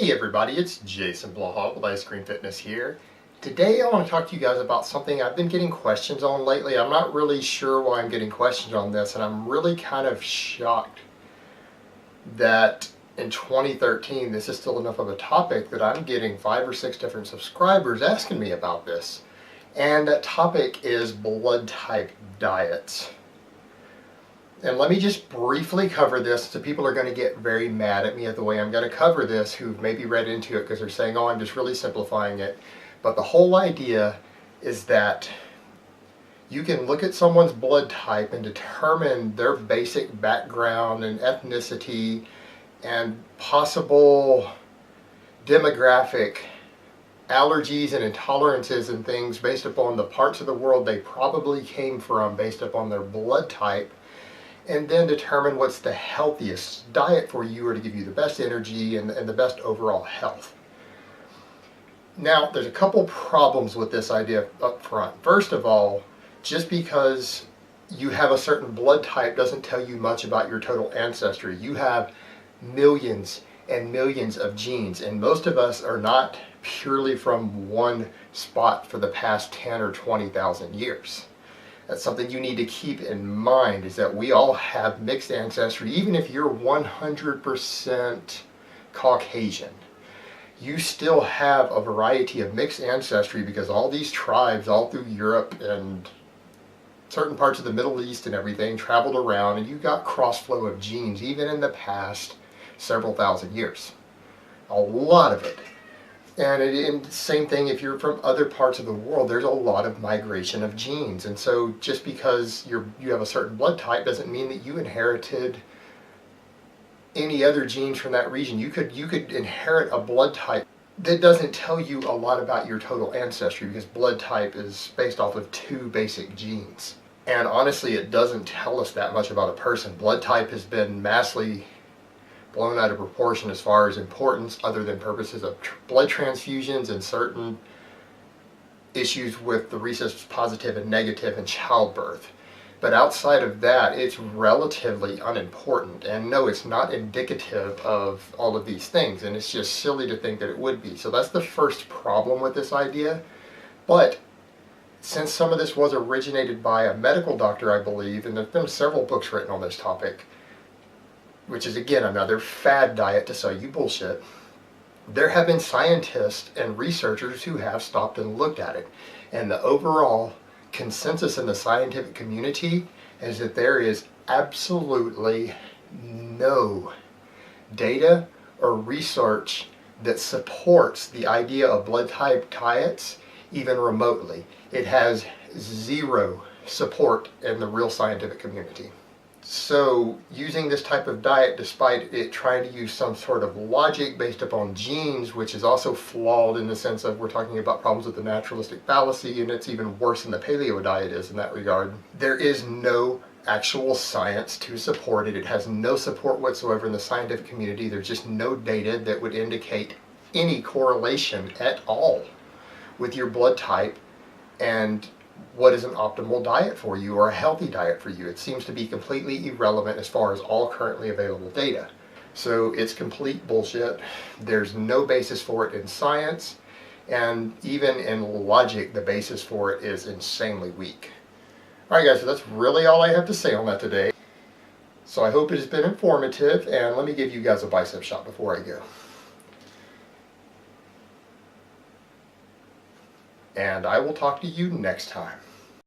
Hey everybody, it's Jason Blahog with Ice Cream Fitness here. Today I want to talk to you guys about something I've been getting questions on lately. I'm not really sure why I'm getting questions on this, and I'm really kind of shocked that in 2013 this is still enough of a topic that I'm getting 5 or 6 different subscribers asking me about this. And that topic is blood type diets. And let me just briefly cover this, so people are going to get very mad at me at the way I'm going to cover this who've maybe read into it because they're saying, oh, I'm just really simplifying it. But the whole idea is that you can look at someone's blood type and determine their basic background and ethnicity and possible demographic allergies and intolerances and things based upon the parts of the world they probably came from based upon their blood type, and then determine what's the healthiest diet for you or to give you the best energy and the best overall health. Now, there's a couple problems with this idea up front. First of all, just because you have a certain blood type doesn't tell you much about your total ancestry. You have millions and millions of genes, and most of us are not purely from one spot for the past 10 or 20,000 years. That's something you need to keep in mind, is that we all have mixed ancestry. Even if you're 100% Caucasian, you still have a variety of mixed ancestry because all these tribes all through Europe and certain parts of the Middle East and everything traveled around, and you got cross-flow of genes even in the past several thousand years. A lot of it. And same thing if you're from other parts of the world, there's a lot of migration of genes. And so just because you have a certain blood type doesn't mean that you inherited any other genes from that region. You could inherit a blood type that doesn't tell you a lot about your total ancestry, because blood type is based off of 2 basic genes. And honestly, it doesn't tell us that much about a person. Blood type has been massively blown out of proportion as far as importance, other than purposes of blood transfusions and certain issues with the rhesus positive and negative in childbirth. But outside of that, it's relatively unimportant. And no, it's not indicative of all of these things, and it's just silly to think that it would be. So that's the first problem with this idea. But since some of this was originated by a medical doctor, I believe, and there have been several books written on this topic, which is again another fad diet to sell you bullshit, there have been scientists and researchers who have stopped and looked at it. And the overall consensus in the scientific community is that there is absolutely no data or research that supports the idea of blood type diets even remotely. It has zero support in the real scientific community. So using this type of diet, despite it trying to use some sort of logic based upon genes, which is also flawed in the sense of we're talking about problems with the naturalistic fallacy, and it's even worse than the paleo diet is in that regard, there is no actual science to support it. It has no support whatsoever in the scientific community. There's just no data that would indicate any correlation at all with your blood type and what is an optimal diet for you or a healthy diet for you. It seems to be completely irrelevant as far as all currently available data. So it's complete bullshit. There's no basis for it in science, and even in logic, the basis for it is insanely weak. Alright guys, so that's really all I have to say on that today. So I hope it has been informative, and let me give you guys a bicep shot before I go. And I will talk to you next time.